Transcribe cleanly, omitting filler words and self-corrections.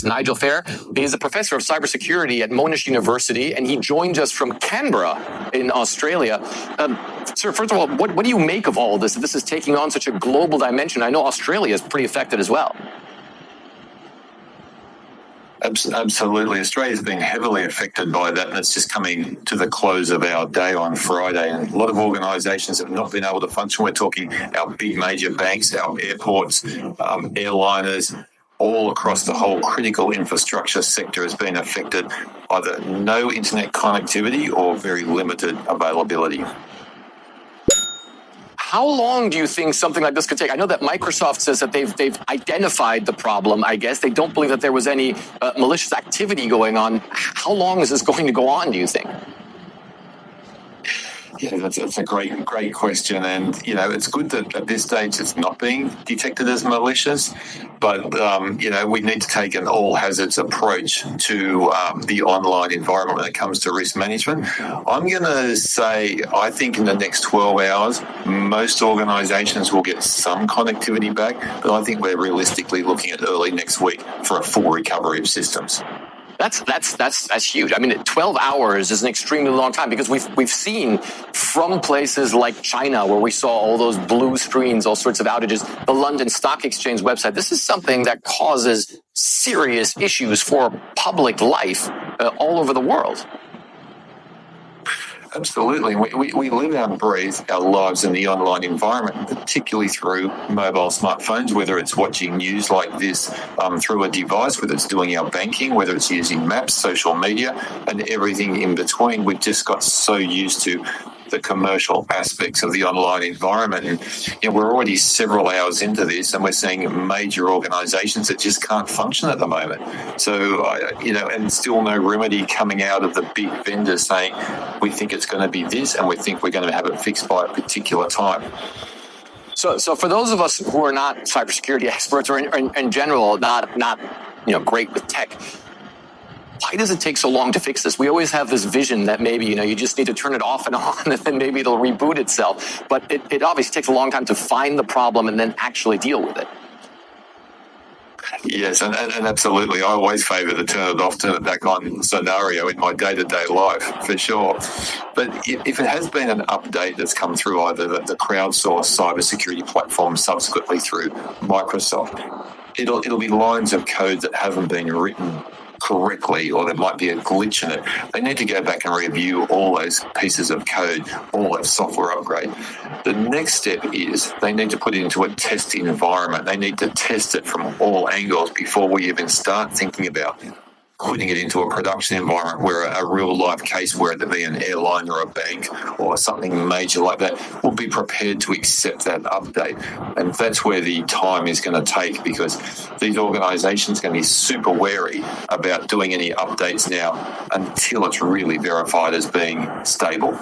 Nigel Fair is a professor of cybersecurity at Monash University, and he joined us from Canberra in Australia. Sir, first of all, what do you make of all of this? This is taking on such a global dimension. I know Australia is pretty affected as well. Absolutely. Australia's been heavily affected by that, and it's just coming to the close of our day on Friday. And a lot of organisations have not been able to function. We're talking our big major banks, our airports, airliners, all across the whole critical infrastructure sector has been affected, either no internet connectivity or very limited availability. How long do you think something like this could take? I know that Microsoft says that they've identified the problem, I guess. They don't believe that there was any malicious activity going on. How long is this going to go on, do you think? Yeah, that's a great question. And, it's good that at this stage it's not being detected as malicious. But, we need to take an all-hazards approach to the online environment when it comes to risk management. I'm going to say I think in the next 12 hours, most organisations will get some connectivity back. But I think we're realistically looking at early next week for a full recovery of systems. That's huge. I mean, 12 hours is an extremely long time, because we've seen from places like China, where we saw all those blue screens, all sorts of outages, the London Stock Exchange website. This is something that causes serious issues for public life all over the world. Absolutely. We live and breathe our lives in the online environment, particularly through mobile smartphones, whether it's watching news like this through a device, whether it's doing our banking, whether it's using maps, social media, and everything in between. We've just got so used to the commercial aspects of the online environment. And we're already several hours into this, and we're seeing major organisations that just can't function at the moment. So, and still no remedy coming out of the big vendors saying, we think it's going to be this, and we think we're going to have it fixed by a particular time. So for those of us who are not cybersecurity experts, or in general not great with tech, why does it take so long to fix this? We always have this vision that maybe, you just need to turn it off and on, and then maybe it'll reboot itself. But it obviously takes a long time to find the problem and then actually deal with it. Yes, and absolutely. I always favour the turn it off, turn it back on scenario in my day-to-day life, for sure. But if it has been an update that's come through either the crowdsourced cybersecurity platform, subsequently through Microsoft, it'll be lines of code that haven't been written correctly, or there might be a glitch in it. They need to go back and review all those pieces of code, all that software upgrade. The next step is they need to put it into a testing environment. They need to test it from all angles before we even start thinking about putting it into a production environment where a real life case, whether it be an airline or a bank or something major like that, will be prepared to accept that update. And that's where the time is going to take, because these organisations are going to be super wary about doing any updates now until it's really verified as being stable.